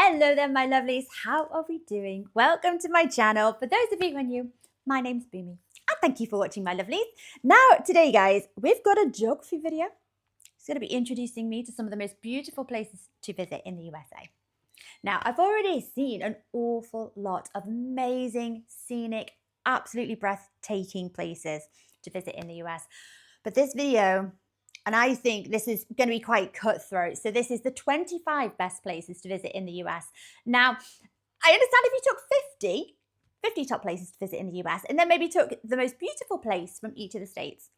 Hello there, my lovelies. How are we doing? Welcome to my channel. For those of you who are new, my name's Boomy, and thank you for watching, my lovelies. Now, today, guys, we've got a geography video. It's going to be introducing me to some of the most beautiful places to visit in the USA. Now, I've already seen an awful lot of amazing, scenic, absolutely breathtaking places to visit in the US. But this video, and I think this is going to be quite cutthroat. So this is the 25 best places to visit in the US. Now, I understand if you took 50 top places to visit in the US, and then maybe took the most beautiful place from each of the states.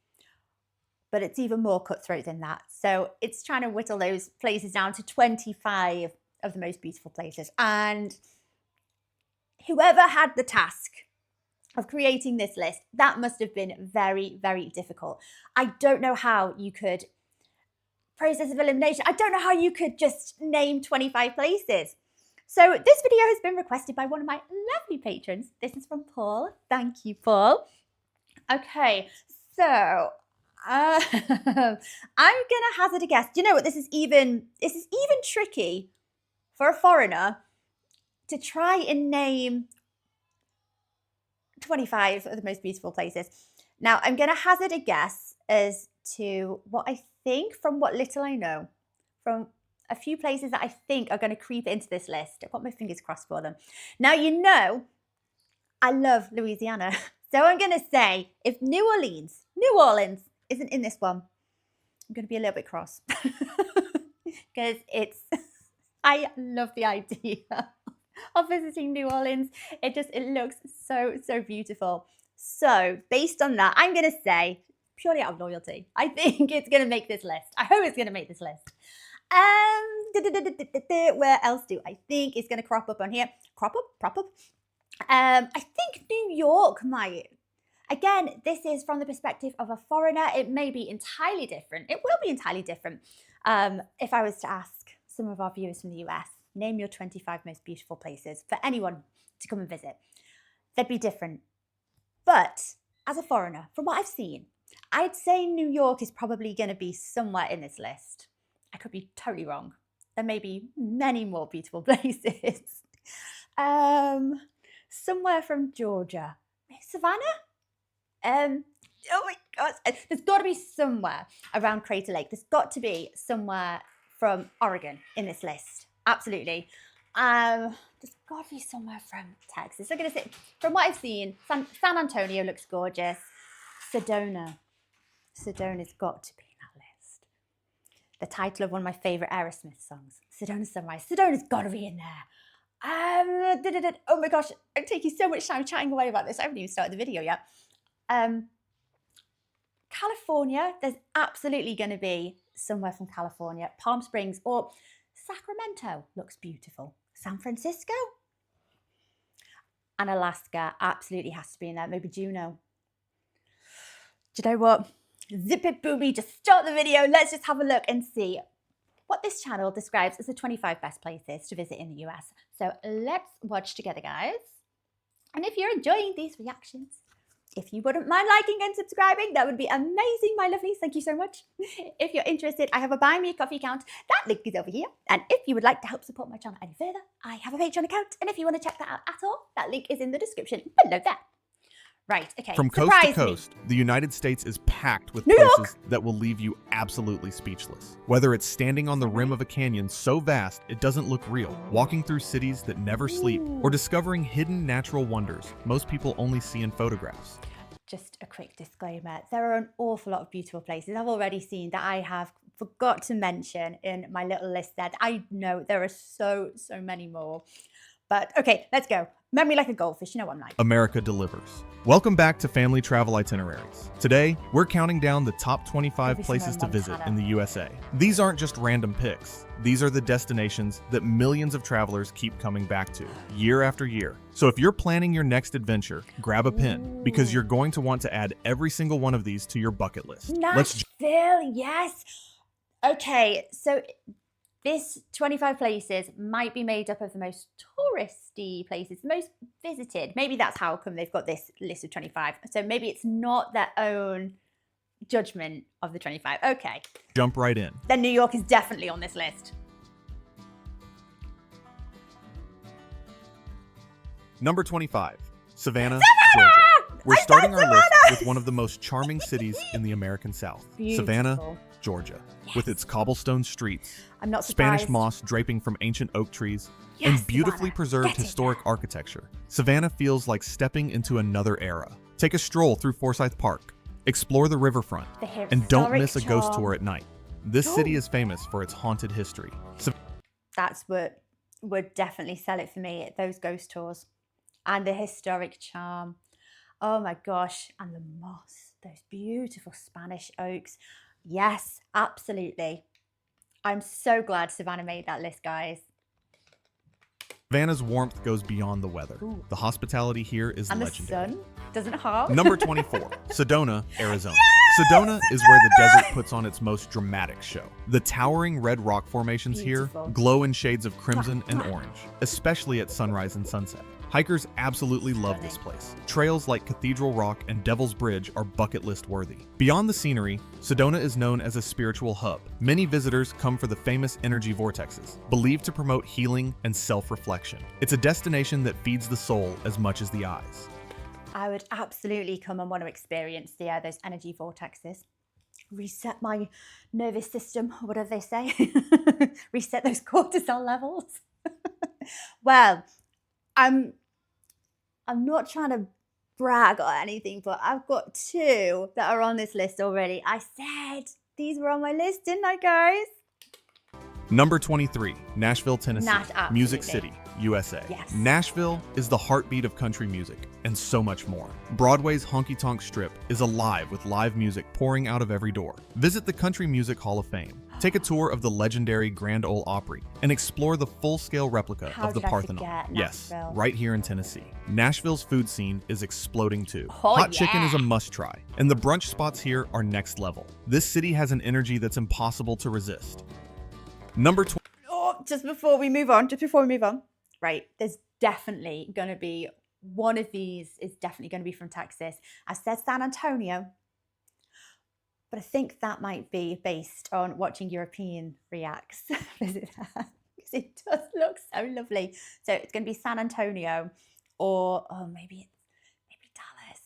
But it's even more cutthroat than that. So it's trying to whittle those places down to 25 of the most beautiful places. And whoever had the task of creating this list, that must have been very, very difficult. I don't know how you could, process of elimination, I don't know how you could just name 25 places. So this video has been requested by one of my lovely patrons. This is from Paul. Thank you, Paul. Okay, so I'm gonna hazard a guess. Do you know what? This is even tricky for a foreigner to try and name 25 of the most beautiful places. Now, I'm going to hazard a guess as to what I think, from what little I know, from a few places that I think are going to creep into this list. I've got my fingers crossed for them. Now, you know, I love Louisiana. So I'm going to say if New Orleans isn't in this one, I'm going to be a little bit cross. Because I love the idea of visiting New Orleans. It looks so beautiful. So based on that, I'm going to say, purely out of loyalty, I think it's going to make this list. I hope it's going to make this list. Where else do I think is going to crop up on here? Prop up? I think New York might. Again, this is from the perspective of a foreigner. It may be entirely different. It will be entirely different if I was to ask some of our viewers from the US, name your 25 most beautiful places for anyone to come and visit. They'd be different. But as a foreigner, from what I've seen, I'd say New York is probably going to be somewhere in this list. I could be totally wrong. There may be many more beautiful places. Somewhere from Georgia. Savannah? Oh my gosh. There's got to be somewhere around Crater Lake. There's got to be somewhere from Oregon in this list. Absolutely. There's got to be somewhere from Texas. I'm going to say, from what I've seen, San Antonio looks gorgeous. Sedona's got to be in that list. The title of one of my favorite Aerosmith songs, Sedona Sunrise. Sedona's got to be in there. Oh my gosh, I'm taking so much time chatting away about this. I haven't even started the video yet. California, there's absolutely going to be somewhere from California. Palm Springs or Sacramento looks beautiful. San Francisco and Alaska absolutely has to be in there. Maybe Juneau. Do you know what? Zip it, Boomy, just start the video. Let's just have a look and see what this channel describes as the 25 best places to visit in the US. So let's watch together, guys. And if you're enjoying these reactions, if you wouldn't mind liking and subscribing, that would be amazing, my lovelies. Thank you so much. If you're interested, I have a Buy Me a Coffee account. That link is over here. And if you would like to help support my channel any further, I have a Patreon account. And if you want to check that out at all, that link is in the description below there. Right, okay. From coast to coast, the United States is packed with places that will leave you absolutely speechless. Whether it's standing on the rim of a canyon so vast it doesn't look real, walking through cities that never sleep, or discovering hidden natural wonders most people only see in photographs. Just a quick disclaimer, there are an awful lot of beautiful places I've already seen that I have forgot to mention in my little list that I know there are so many more. But okay, let's go. Memory like a goldfish, you know what I'm like. America delivers. Welcome back to Family Travel Itineraries. Today, we're counting down the top 25 places to visit in the USA. These aren't just random picks. These are the destinations that millions of travelers keep coming back to, year after year. So if you're planning your next adventure, grab a pen, because you're going to want to add every single one of these to your bucket list. Nashville, yes. Okay, so this 25 places might be made up of the most touristy places, the most visited. Maybe that's how come they've got this list of 25. So maybe it's not their own judgment of the 25. Okay. Jump right in. Then New York is definitely on this list. Number 25, Savannah, Georgia. We're starting our list with one of the most charming cities in the American South, Savannah, Georgia. Yes. With its cobblestone streets, I'm not surprised. Spanish moss draping from ancient oak trees, Yes, and beautifully Savannah. preserved Get it historic now. architecture, Savannah feels like stepping into another era. Take a stroll through Forsyth Park, explore the riverfront, The and don't historic miss a ghost charm. tour at night. This city Ooh. is famous for its haunted history. That's what would definitely sell it for me, those ghost tours and the historic charm. Oh my gosh, and the moss, those beautiful Spanish oaks. Yes, absolutely. I'm so glad Savannah made that list, guys. Savannah's warmth goes beyond the weather. Ooh. The hospitality here is And the legendary. sun doesn't harm. Number 24, Sedona, Arizona. Sedona is where the desert puts on its most dramatic show. The towering red rock formations Beautiful. here glow in shades of crimson and orange, especially at sunrise and sunset. Hikers absolutely love this place. Trails like Cathedral Rock and Devil's Bridge are bucket list worthy. Beyond the scenery, Sedona is known as a spiritual hub. Many visitors come for the famous energy vortexes, believed to promote healing and self-reflection. It's a destination that feeds the soul as much as the eyes. I would absolutely come and want to experience those energy vortexes. Reset my nervous system, or whatever they say. Reset those cortisol levels. Well, I'm not trying to brag or anything, but I've got two that are on this list already. I said these were on my list, didn't I, guys? Number 23, Nashville, Tennessee, Absolutely. Music City, USA. Yes. Nashville is the heartbeat of country music and so much more. Broadway's Honky Tonk Strip is alive with live music pouring out of every door. Visit the Country Music Hall of Fame. Take a tour of the legendary Grand Ole Opry and explore the full-scale replica How of the did I Parthenon. forget Yes, Nashville? right here in Tennessee. Nashville's food scene is exploding too. Oh, Hot chicken yeah. is a must-try, and the brunch spots here are next level. This city has an energy that's impossible to resist. Number 20. Oh, just before we move on, right, there's definitely going to be one of these is definitely going to be from Texas. I said San Antonio, but I think that might be based on watching European reacts. Visit that, because it does look so lovely. So it's going to be San Antonio, or maybe Dallas.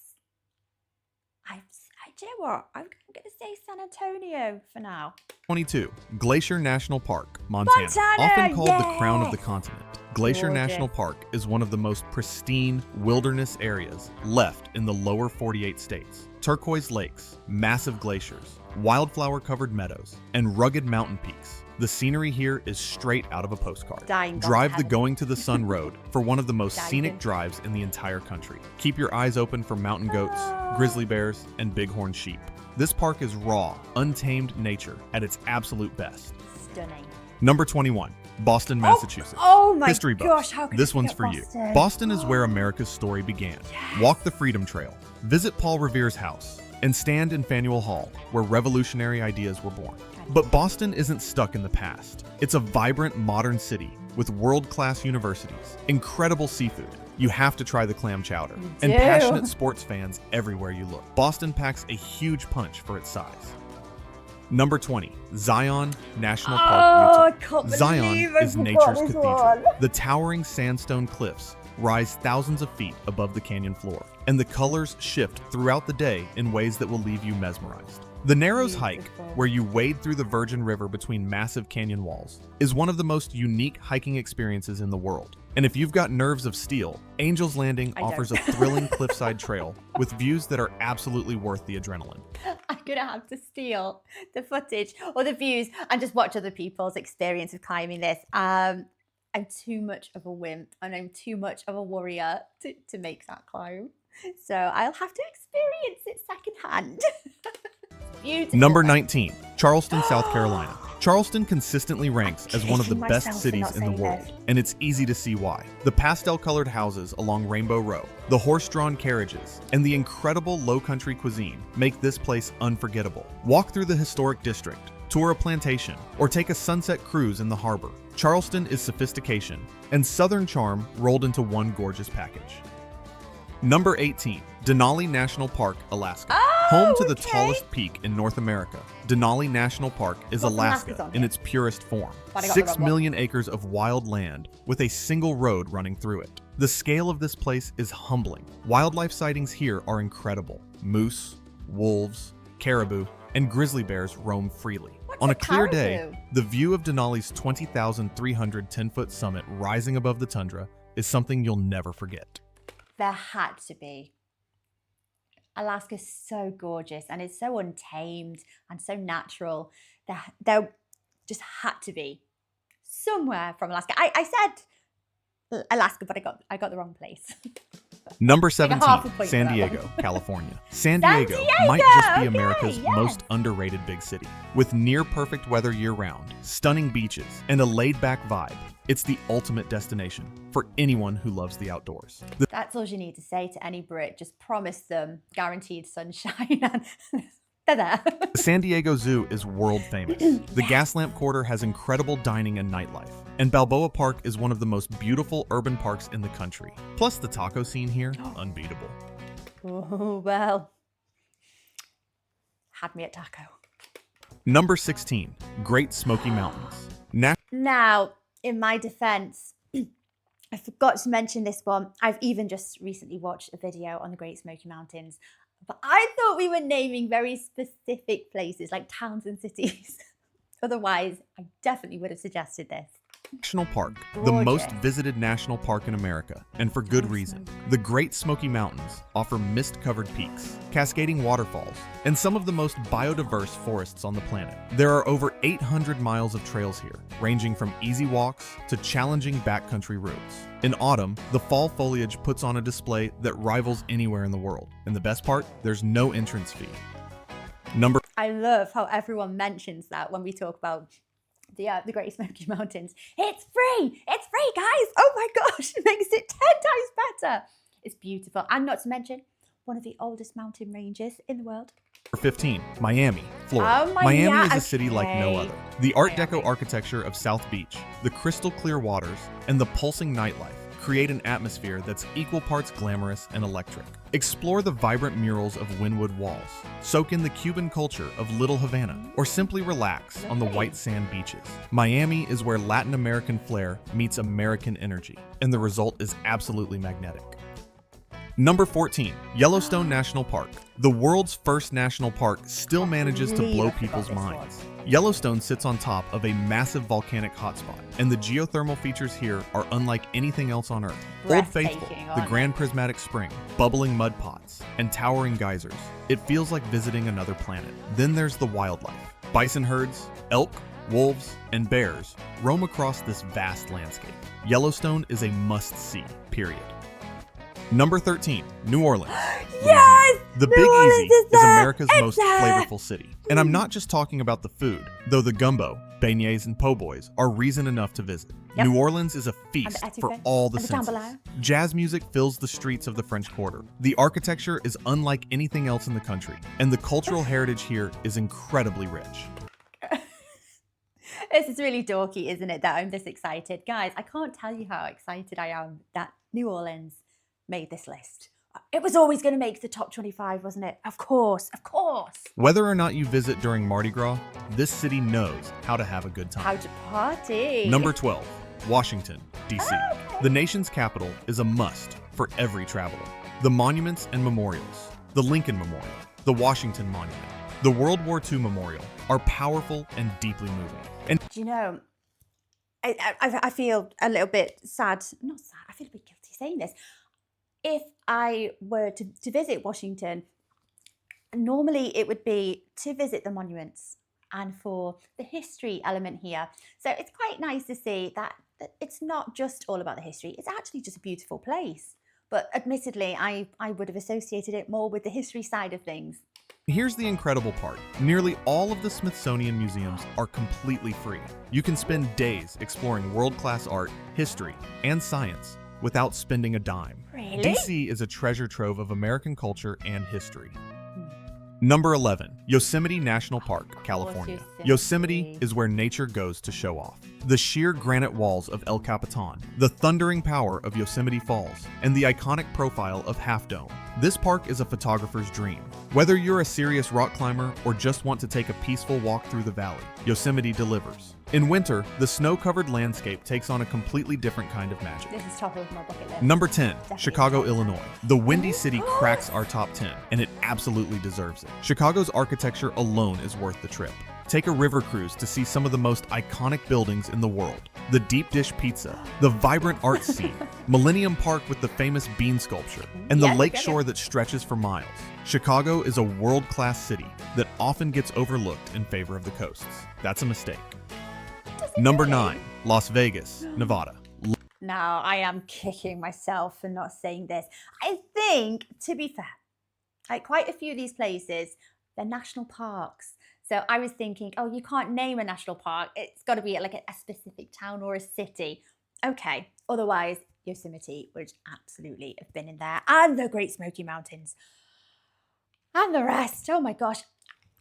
Do you know what? I'm going to say San Antonio for now. 22. Glacier National Park, Montana. Often called the crown of the continent, Glacier Gorgeous. National Park is one of the most pristine wilderness areas left in the lower 48 states. Turquoise lakes, massive glaciers, wildflower-covered meadows, and rugged mountain peaks. The scenery here is straight out of a postcard. Dying gone Drive the heaven. Going to the Sun Road for one of the most Diving. scenic drives in the entire country. Keep your eyes open for mountain goats, grizzly bears, and bighorn sheep. This park is raw, untamed nature at its absolute best. Stunning. Number 21, Boston, Massachusetts. Oh my History buffs. gosh, how could This I one's forget for you. Boston? Boston is where America's story began. Yes. Walk the Freedom Trail, visit Paul Revere's house, and stand in Faneuil Hall, where revolutionary ideas were born. But Boston isn't stuck in the past. It's a vibrant, modern city with world-class universities, incredible seafood. You have to try the clam chowder, and do. passionate sports fans everywhere you look. Boston packs a huge punch for its size. Number 20, Zion National Park, I Utah. can't Zion believe I is forgot nature's this cathedral. one. The towering sandstone cliffs rise thousands of feet above the canyon floor, and the colors shift throughout the day in ways that will leave you mesmerized. The Narrows hike, Beautiful. where you wade through the Virgin River between massive canyon walls, is one of the most unique hiking experiences in the world. And if you've got nerves of steel, Angel's Landing I offers a don't. thrilling cliffside trail with views that are absolutely worth the adrenaline. I'm going to have to steal the footage or the views and just watch other people's experience of climbing this. I'm too much of a wimp and I'm too much of a warrior to make that climb. So I'll have to experience it secondhand. Beautiful. Number 19, Charleston, South Carolina. Charleston consistently ranks as one of the kicking best myself for cities not in the saying world, this. and it's easy to see why. The pastel-colored houses along Rainbow Row, the horse-drawn carriages, and the incredible low-country cuisine make this place unforgettable. Walk through the historic district, tour a plantation, or take a sunset cruise in the harbor. Charleston is sophistication and southern charm rolled into one gorgeous package. Number 18, Denali National Park, Alaska. Home to the tallest peak in North America, Denali National Park is What's Alaska Alaska's on in here? its purest form. But I got the 6 wrong one. million acres of wild land with a single road running through it. The scale of this place is humbling. Wildlife sightings here are incredible. Moose, wolves, caribou, and grizzly bears roam freely. What's On a a clear day, caribou? the view of Denali's 20,300 10-foot summit rising above the tundra is something you'll never forget. There had to be. Alaska's so gorgeous and it's so untamed and so natural. There just had to be somewhere from Alaska. I said Alaska, but I got the wrong place. Number half a 17, point for San that Diego, California. San San Diego Diego, might just be okay, America's yes. most underrated big city. With near perfect weather year-round, stunning beaches, and a laid-back vibe, it's the ultimate destination for anyone who loves the outdoors. That's all you need to say to any Brit. Just promise them guaranteed sunshine and they're there. The San Diego Zoo is world famous. The Gaslamp Quarter has incredible dining and nightlife. And Balboa Park is one of the most beautiful urban parks in the country. Plus the taco scene here, unbeatable. Oh, well. Had me at taco. Number 16, Great Smoky Mountains. Now, in my defense, I forgot to mention this one. I've even just recently watched a video on the Great Smoky Mountains, but I thought we were naming very specific places like towns and cities. Otherwise, I definitely would have suggested this. National Park, the most Gorgeous. visited national park in America, and for good reason. The Great Smoky Mountains offer mist-covered peaks, cascading waterfalls, and some of the most biodiverse forests on the planet. There are over 800 miles of trails here, ranging from easy walks to challenging backcountry routes. In autumn, the fall foliage puts on a display that rivals anywhere in the world. And the best part, there's no entrance fee. I love how everyone mentions that when we talk about the Great Smoky Mountains. It's free! It's free, guys! Oh my gosh, it makes it 10 times better. It's beautiful. And not to mention, one of the oldest mountain ranges in the world. Number 15, Miami, Florida. Oh, Miami is a city like no okay. other. The Art Miami. Deco architecture of South Beach, the crystal clear waters, and the pulsing nightlife create an atmosphere that's equal parts glamorous and electric. Explore the vibrant murals of Wynwood Walls, soak in the Cuban culture of Little Havana, or simply relax on the white sand beaches. Miami is where Latin American flair meets American energy, and the result is absolutely magnetic. Number 14, Yellowstone National Park. The world's first national park still manages to blow people's minds. Yellowstone sits on top of a massive volcanic hotspot, and the geothermal features here are unlike anything else on Earth. Old Faithful, Breathtaking, the aren't Grand Prismatic Spring, bubbling mud pots, and towering geysers. It feels like visiting another planet. Then there's the wildlife. Bison herds, elk, wolves, and bears roam across this vast landscape. Yellowstone is a must-see, period. Number 13, New Orleans. Yes! The New Big Orleans Easy is is there! America's It's most there! flavorful city. And I'm not just talking about the food, though the gumbo, beignets, and po' boys are reason enough to visit. Yep. New Orleans is a feast And the for etouffee. all the And the senses. jambalaya. Jazz music fills the streets of the French Quarter. The architecture is unlike anything else in the country, and the cultural heritage here is incredibly rich. This is really dorky, isn't it, that I'm this excited? Guys, I can't tell you how excited I am that New Orleans made this list. It was always going to make the top 25, wasn't it? Of course, of course. Whether or not you visit during Mardi Gras, this city knows how to have a good time. How to party. Number 12, Washington, D.C. The nation's capital is a must for every traveler. The monuments and memorials, the Lincoln Memorial, the Washington Monument, the World War II Memorial are powerful and deeply moving. And Do you know, I feel a little bit sad. Not sad, I feel a bit guilty saying this. If I were to visit Washington, normally it would be to visit the monuments and for the history element here. So it's quite nice to see that it's not just all about the history, it's actually just a beautiful place. But admittedly, I would have associated it more with the history side of things. here's the incredible part. Nearly all of the Smithsonian museums are completely free. You can spend days exploring world-class art, history, and science without spending a dime. Really? DC is a treasure trove of American culture and history. Number 11, Yosemite National Park, California. Yosemite. Yosemite is where nature goes to show off. The sheer granite walls of El Capitan, the thundering power of Yosemite Falls, and the iconic profile of Half Dome. This park is a photographer's dream. Whether you're a serious rock climber or just want to take a peaceful walk through the valley, Yosemite delivers. In winter, the snow-covered landscape takes on a completely different kind of magic. This is top of my bucket list. Number 10, Definitely. Chicago, Illinois. The Windy City cracks our top 10, and it absolutely deserves it. Chicago's architecture alone is worth the trip. Take a river cruise to see some of the most iconic buildings in the world. The deep dish pizza, the vibrant art scene, Millennium Park with the famous bean sculpture, and the lake shore that stretches for miles. Chicago is a world-class city that often gets overlooked in favor of the coasts. That's a mistake. Number 9, Las Vegas, Nevada. Now, I am kicking myself for not saying this. I think, to be fair, like quite a few of these places, they're national parks. So I was thinking, oh, you can't name a national park. It's got to be like a specific town or a city. Okay, otherwise, Yosemite would absolutely have been in there. And the Great Smoky Mountains. And the rest. Oh my gosh.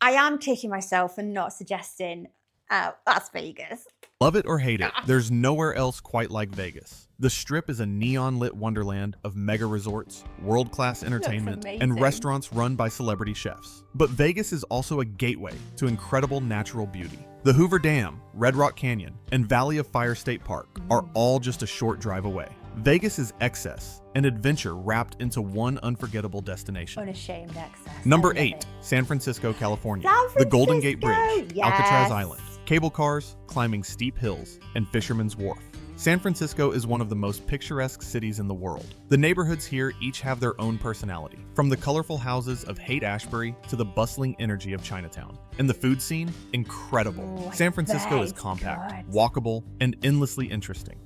I am kicking myself for not suggesting Las Vegas. Love it or hate it, there's nowhere else quite like Vegas. The Strip is a neon-lit wonderland of mega resorts, world-class entertainment, and restaurants run by celebrity chefs. But Vegas is also a gateway to incredible natural beauty. The Hoover Dam, Red Rock Canyon, and Valley of Fire State Park are all just a short drive away. Vegas is excess and adventure wrapped into one unforgettable destination. Unashamed excess. Number 8, San Francisco, California. San The Golden Gate Bridge, Francisco, Alcatraz yes. Island, cable cars, climbing steep hills, and Fisherman's Wharf. San Francisco is one of the most picturesque cities in the world. The neighborhoods here each have their own personality, from the colorful houses of Haight-Ashbury to the bustling energy of Chinatown. And the food scene, incredible. Ooh, San Francisco is that's compact, good. walkable, and endlessly interesting.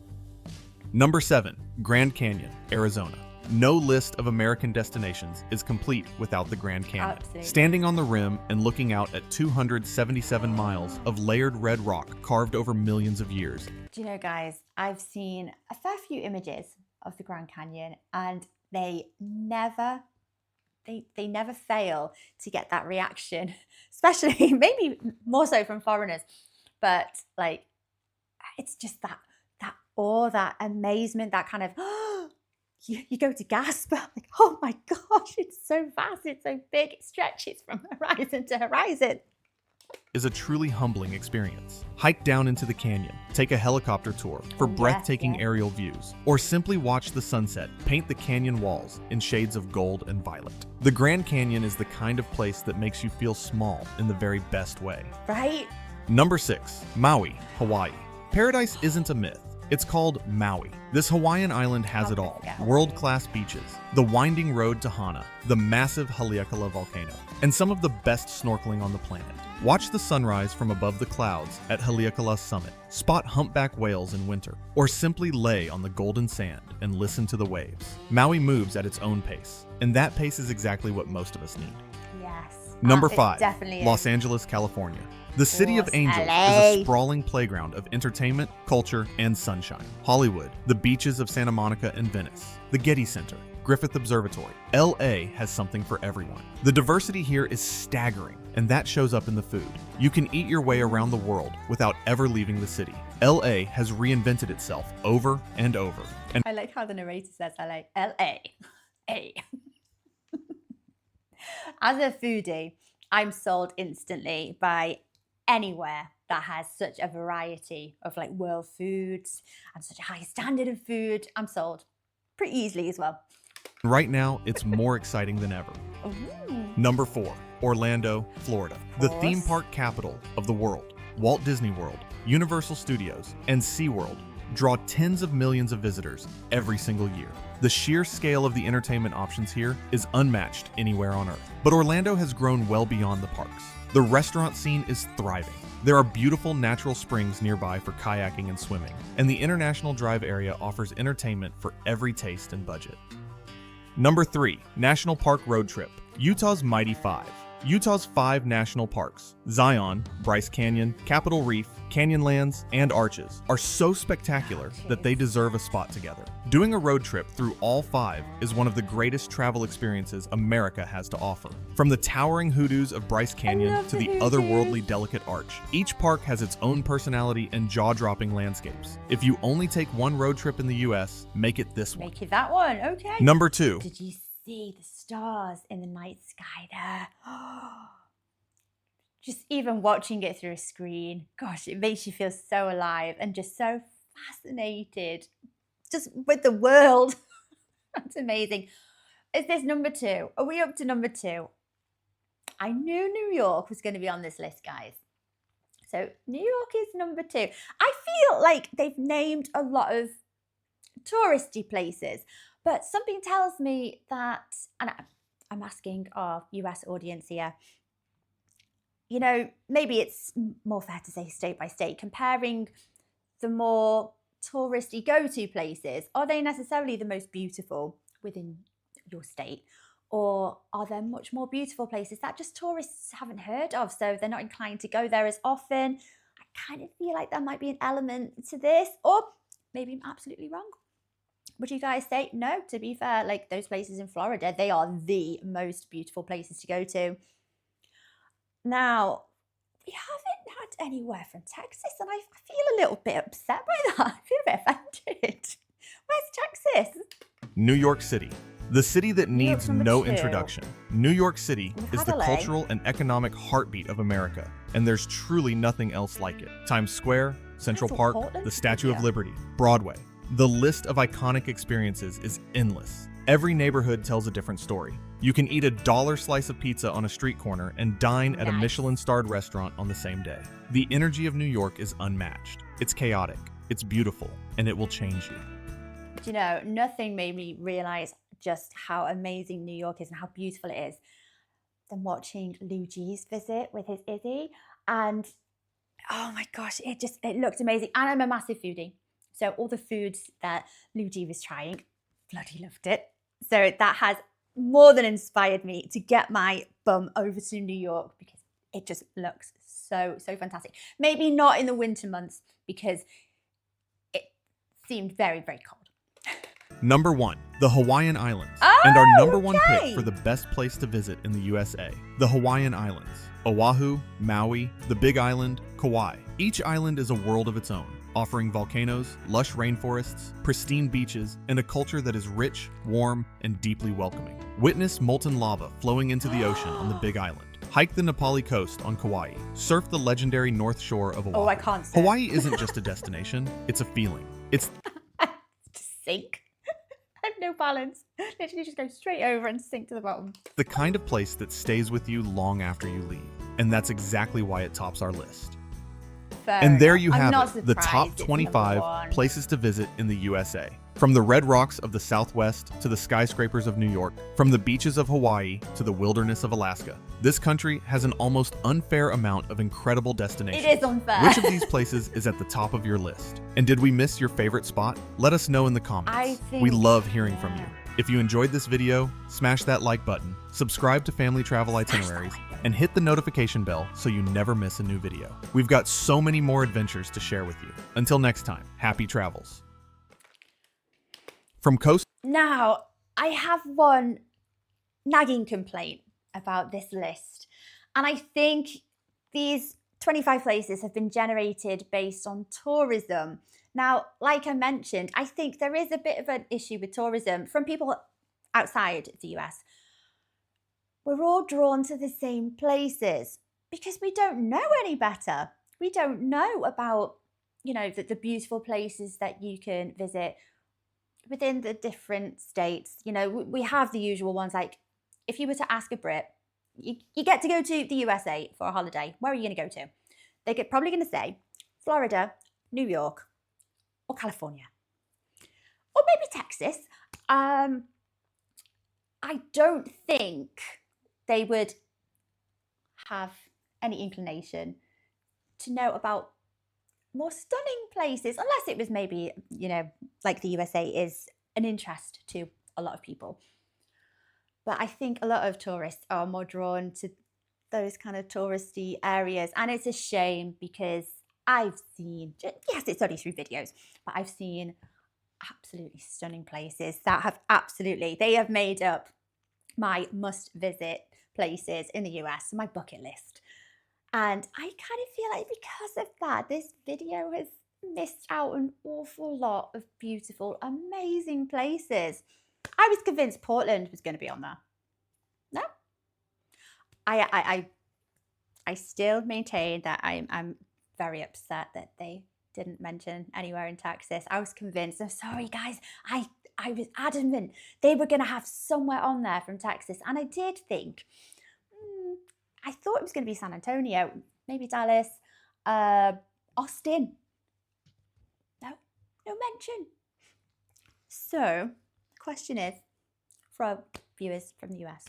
Number 7, Grand Canyon, Arizona. No list of American destinations is complete without the Grand Canyon. Absolutely. Standing on the rim and looking out at 277 miles of layered red rock carved over millions of years. Do you know, guys, I've seen a fair few images of the Grand Canyon, and they never fail to get that reaction, especially maybe more so from foreigners. But like, it's just that awe, that amazement, that kind of you go to gasp, like, oh my gosh, it's so vast, it's so big, it stretches from horizon to horizon. Is a truly humbling experience. Hike down into the canyon, take a helicopter tour for breathtaking aerial views, or simply watch the sunset paint the canyon walls in shades of gold and violet. The Grand Canyon is the kind of place that makes you feel small in the very best way. Right? Number 6, Maui, Hawaii. Paradise isn't a myth. It's called Maui. This Hawaiian island has it all. World-class beaches, the winding road to Hana, the massive Haleakala volcano, and some of the best snorkeling on the planet. Watch the sunrise from above the clouds at Haleakala's summit, spot humpback whales in winter, or simply lay on the golden sand and listen to the waves. Maui moves at its own pace, and that pace is exactly what most of us need. Yes. Number It 5, definitely is. Los Angeles, California. The City of course, Angels LA. is a sprawling playground of entertainment, culture, and sunshine. Hollywood, the beaches of Santa Monica and Venice, the Getty Center, Griffith Observatory. LA has something for everyone. The diversity here is staggering, and that shows up in the food. You can eat your way around the world without ever leaving the city. LA has reinvented itself over and over. And I like how the narrator says LA. LA. A. As a foodie, I'm sold instantly by anywhere that has such a variety of like world foods and such a high standard of food. I'm sold pretty easily as well. right now, it's more exciting than ever. Ooh. Number 4, Orlando, Florida. The course. theme park capital of the world. Walt Disney World, Universal Studios, and SeaWorld draw tens of millions of visitors every single year. The sheer scale of the entertainment options here is unmatched anywhere on Earth. But Orlando has grown well beyond the parks. The restaurant scene is thriving. There are beautiful natural springs nearby for kayaking and swimming, and the International Drive area offers entertainment for every taste and budget. Number 3, National Park Road Trip, Utah's Mighty 5. Utah's 5 national parks, Zion, Bryce Canyon, Capitol Reef, Canyonlands, and Arches, are so spectacular that they deserve a spot together. Doing a road trip through all 5 is one of the greatest travel experiences America has to offer. From the towering hoodoos of Bryce Canyon to the otherworldly delicate arch, each park has its own personality and jaw-dropping landscapes. If you only take one road trip in the US, make it this one. Make it that one, okay. Number 2. Did you see the stars in the night sky there? Just even watching it through a screen, gosh, it makes you feel so alive and just so fascinated just with the world. That's amazing. Is this number 2? Are we up to number 2? I knew New York was going to be on this list, guys. So New York is number 2. I feel like they've named a lot of touristy places, but something tells me that, and I'm asking our US audience here, you know, maybe it's more fair to say state by state, comparing the more touristy go-to places. Are they necessarily the most beautiful within your state? Or are there much more beautiful places that just tourists haven't heard of, so they're not inclined to go there as often? I kind of feel like there might be an element to this, or maybe I'm absolutely wrong. Would you guys say, no, to be fair, like those places in Florida, they are the most beautiful places to go to. Now, we haven't had anywhere from Texas, and I feel a little bit upset by that. I feel a bit offended. Where's Texas? New York City. The city that needs no 2. introduction. New York City We've is had the LA. cultural and economic heartbeat of America, and there's truly nothing else like it. Times Square, Central That's Park, Portland? the Statue of Yeah. Liberty, Broadway. The list of iconic experiences is endless. Every neighborhood tells a different story. You can eat a $1 slice of pizza on a street corner and dine at a Nice. Michelin-starred restaurant on the same day. The energy of New York is unmatched. It's chaotic, it's beautiful, and it will change you. Do you know, nothing made me realize just how amazing New York is and how beautiful it is than watching Lou G's visit with his Izzy. And oh my gosh, it looked amazing. And I'm a massive foodie. So all the foods that Lou G was trying, bloody loved it. So that has more than inspired me to get my bum over to New York because it just looks so fantastic. Maybe not in the winter months because it seemed very, very cold. Number 1, the Hawaiian Islands, Oh, and our number 1 okay. pick for the best place to visit in the USA, the Hawaiian Islands. Oahu, Maui, the Big Island, Kauai. Each island is a world of its own, offering volcanoes, lush rainforests, pristine beaches, and a culture that is rich, warm, and deeply welcoming. Witness molten lava flowing into the ocean on the Big Island. Hike the Nepali coast on Kauai. Surf the legendary North Shore of Oahu. Oh, I can't say. Hawaii isn't just a destination, it's a feeling. It's Just sink. I have no balance. Literally just go straight over and sink to the bottom. the kind of place that stays with you long after you leave. And that's exactly why it tops our list. Fair And there enough. you I'm have not it, the top surprised it's number 25 1. places to visit in the USA. From the red rocks of the Southwest to the skyscrapers of New York, from the beaches of Hawaii to the wilderness of Alaska, this country has an almost unfair amount of incredible destinations. It is unfair. Which of these places is at the top of your list? And did we miss your favorite spot? Let us know in the comments. I think- We love hearing from you. If you enjoyed this video, smash that like button, subscribe to Family Travel Itineraries, and hit the notification bell so you never miss a new video. We've got so many more adventures to share with you. Until next time, happy travels. From coast Now, I have one nagging complaint about this list. And I think these 25 places have been generated based on tourism. Now, like I mentioned, I think there is a bit of an issue with tourism from people outside the US. We're all drawn to the same places because we don't know any better. We don't know about, you know, the beautiful places that you can visit within the different states. You know, we have the usual ones, like if you were to ask a Brit, you get to go to the USA for a holiday, where are you going to go to? They're probably going to say Florida, New York, or California, or maybe Texas. I don't think they would have any inclination to know about more stunning places, unless it was maybe, you know, like the USA is an interest to a lot of people. But I think a lot of tourists are more drawn to those kind of touristy areas. And it's a shame because I've seen, yes, it's only through videos, but I've seen absolutely stunning places that have they have made up my must visit places in the US, my bucket list. And I kind of feel like because of that, this video has missed out an awful lot of beautiful, amazing places. I was convinced Portland was going to be on there. No, I still maintain that I'm very upset that they didn't mention anywhere in Texas. I was convinced. I'm sorry, guys. I was adamant they were going to have somewhere on there from Texas, and I did think. I thought it was going to be San Antonio, maybe Dallas, Austin. No mention. So, the question is, for viewers from the US,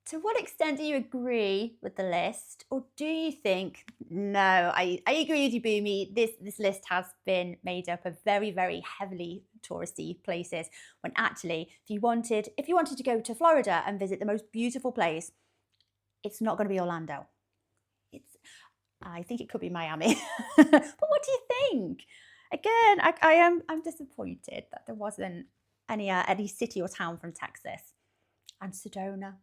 to what extent do you agree with the list, or do you think, no, I agree with you, Boomy, this list has been made up of very, very heavily touristy places, when actually, if you wanted to go to Florida and visit the most beautiful place, it's not going to be Orlando. I think it could be Miami. But what do you think? Again, I'm disappointed that there wasn't any city or town from Texas. And Sedona.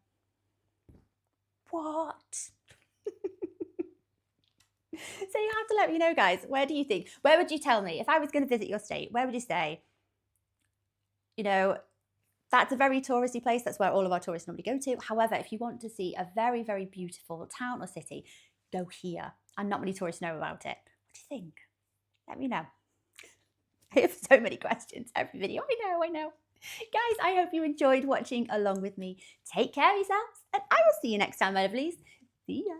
What? So you have to let me know, guys. Where do you think? Where would you tell me if I was going to visit your state? Where would you say? You know, that's a very touristy place. That's where all of our tourists normally go to. However, if you want to see a very, very beautiful town or city, go here. And not many tourists know about it. What do you think? Let me know. I have so many questions every video. I know. Guys, I hope you enjoyed watching along with me. Take care of yourselves, and I will see you next time, my lovelies. See ya.